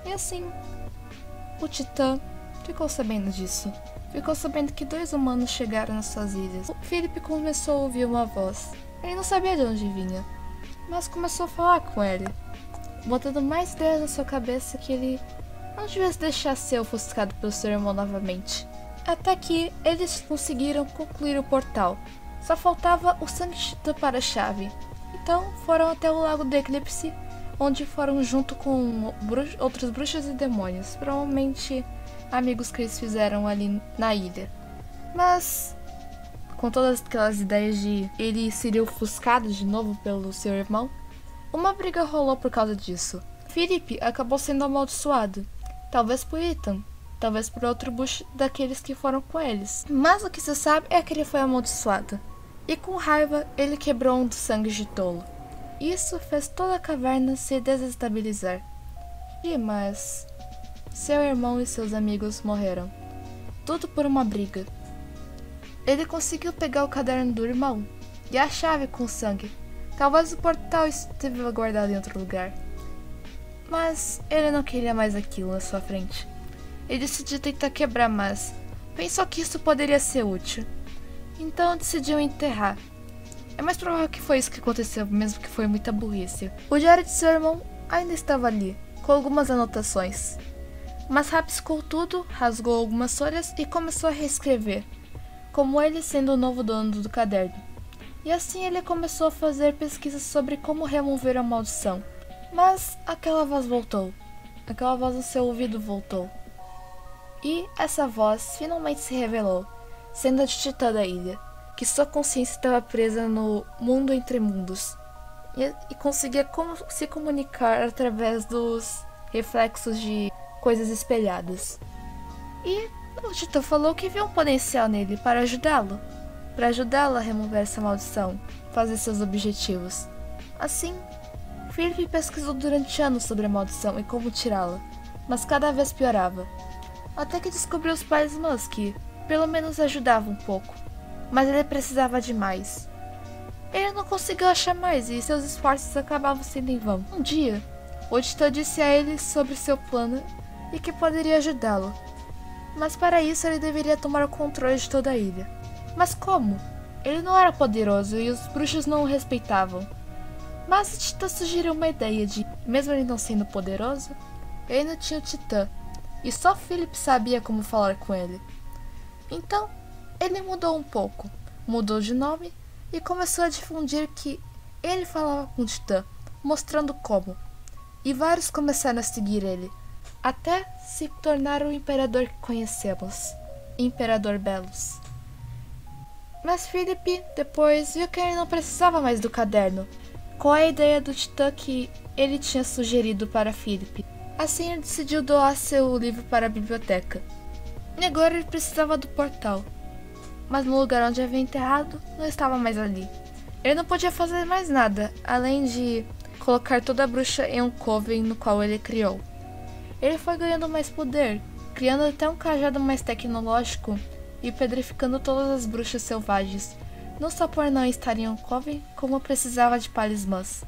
E assim, o Titã ficou sabendo disso. Ficou sabendo que 2 humanos chegaram nas suas ilhas. O Philip começou a ouvir uma voz. Ele não sabia de onde vinha, mas começou a falar com ele, botando mais ideias na sua cabeça que ele não devia deixar ser ofuscado pelo seu irmão novamente. Até que eles conseguiram concluir o portal. Só faltava o sangue titã para a chave. Então foram até o Lago do Eclipse, onde foram junto com outros bruxos e demônios, provavelmente amigos que eles fizeram ali na ilha. Mas, com todas aquelas ideias de ele seria ofuscado de novo pelo seu irmão, uma briga rolou por causa disso. Philip acabou sendo amaldiçoado, talvez por Ethan, talvez por outro bruxo daqueles que foram com eles. Mas o que se sabe é que ele foi amaldiçoado, e com raiva ele quebrou um dos sangues de tolo. Isso fez toda a caverna se desestabilizar. Mas seu irmão e seus amigos morreram. Tudo por uma briga. Ele conseguiu pegar o caderno do irmão e a chave com sangue. Talvez o portal esteve guardado em outro lugar. Mas ele não queria mais aquilo na sua frente. ele decidiu tentar quebrar, mas pensou que isso poderia ser útil. Então decidiu enterrar. É mais provável que foi isso que aconteceu, mesmo que foi muita burrice. O diário de seu irmão ainda estava ali, com algumas anotações. Mas rabiscou tudo, rasgou algumas folhas e começou a reescrever, como ele sendo o novo dono do caderno. E assim ele começou a fazer pesquisas sobre como remover a maldição. Mas aquela voz voltou. Aquela voz no seu ouvido voltou. E essa voz finalmente se revelou, sendo a Titã da ilha, que sua consciência estava presa no mundo entre mundos. E conseguia se comunicar através dos reflexos de coisas espelhadas. E o Titã falou que viu um potencial nele para ajudá-lo. Para ajudá-lo a remover essa maldição, fazer seus objetivos. Assim, Philip pesquisou durante anos sobre a maldição e como tirá-la, mas cada vez piorava. Até que descobriu os talismãs que, pelo menos, ajudavam um pouco, mas ele precisava de mais. Ele não conseguiu achar mais e seus esforços acabavam sendo em vão. Um dia, o Titã disse a ele sobre seu plano e que poderia ajudá-lo, mas para isso ele deveria tomar o controle de toda a ilha. Mas como? Ele não era poderoso e os bruxos não o respeitavam. Mas o Titã sugeriu uma ideia de, mesmo ele não sendo poderoso, ele não tinha o Titã, e só Philip sabia como falar com ele. Então, ele mudou um pouco, mudou de nome e começou a difundir que ele falava com o Titã, mostrando como. E vários começaram a seguir ele, até se tornar o imperador que conhecemos, Imperador Belus. Mas Philip depois viu que ele não precisava mais do caderno, com a ideia do Titã que ele tinha sugerido para Philip. Assim ele decidiu doar seu livro para a biblioteca. E agora ele precisava do portal. Mas no lugar onde havia enterrado, não estava mais ali. Ele não podia fazer mais nada, além de colocar toda a bruxa em um coven no qual ele criou. Ele foi ganhando mais poder, criando até um cajado mais tecnológico e pedrificando todas as bruxas selvagens, não só por não estar em um coven, como precisava de talismãs.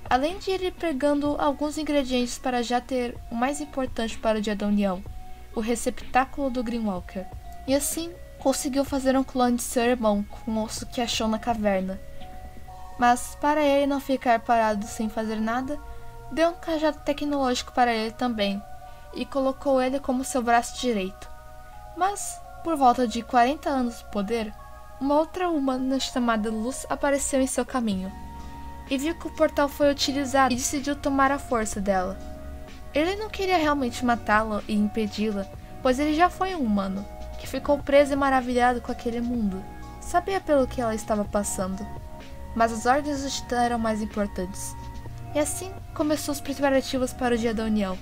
Além de ir pegando alguns ingredientes para já ter o mais importante para o dia da união, o receptáculo do Greenwalker. E assim, conseguiu fazer um clone de seu irmão com o osso que achou na caverna. Mas, para ele não ficar parado sem fazer nada, deu um cajado tecnológico para ele também, e colocou ele como seu braço direito. Mas, por volta de 40 anos de poder, uma outra humana chamada Luz apareceu em seu caminho, e viu que o portal foi utilizado e decidiu tomar a força dela. Ele não queria realmente matá-la e impedi-la, pois ele já foi um humano, que ficou preso e maravilhado com aquele mundo. Sabia pelo que ela estava passando, mas as ordens do Titã eram mais importantes. E assim começou os preparativos para o dia da união.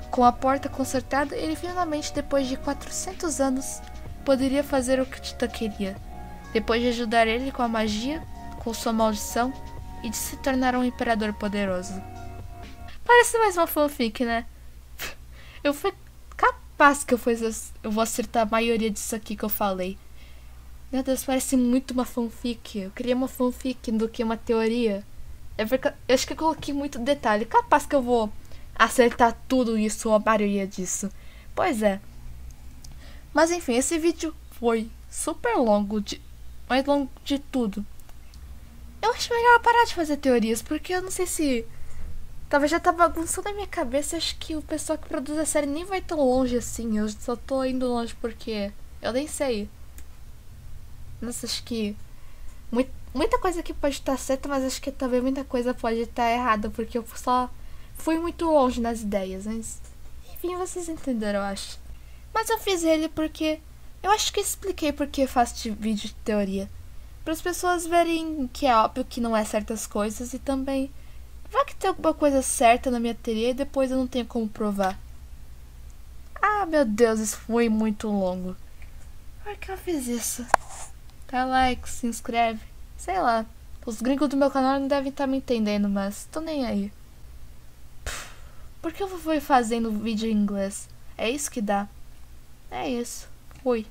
Com a porta consertada, ele finalmente, depois de 400 anos, poderia fazer o que o Titã queria. Depois de ajudar ele com a magia, com sua maldição, e de se tornar um imperador poderoso. Parece mais uma fanfic, né? Eu fui capaz que eu vou acertar a maioria disso aqui que eu falei. Meu Deus, parece muito uma fanfic. Eu queria uma fanfic do que uma teoria. É porque eu acho que eu coloquei muito detalhe. Capaz que eu vou acertar tudo isso, ou a maioria disso. Pois é. Mas enfim, esse vídeo foi super longo, mais longo de tudo. Eu acho melhor parar de fazer teorias, porque eu não sei se... Talvez já tá bagunçando a minha cabeça. Acho que o pessoal que produz a série nem vai tão longe assim. Eu só tô indo longe porque eu nem sei. Nossa, acho que muita coisa aqui pode estar certa, mas acho que também muita coisa pode estar errada, porque eu só fui muito longe nas ideias. Mas enfim, vocês entenderam, eu acho. Mas eu fiz ele porque eu acho que expliquei porque eu faço vídeo de teoria. Para as pessoas verem que é óbvio que não é certas coisas, e também vai que tem alguma coisa certa na minha teoria e depois eu não tenho como provar. Ah, meu Deus, isso foi muito longo. Por que eu fiz isso? Dá like, se inscreve, sei lá. Os gringos do meu canal não devem estar me entendendo, mas tô nem aí. Por que eu fui fazendo vídeo em inglês? É isso que dá. É isso. Fui.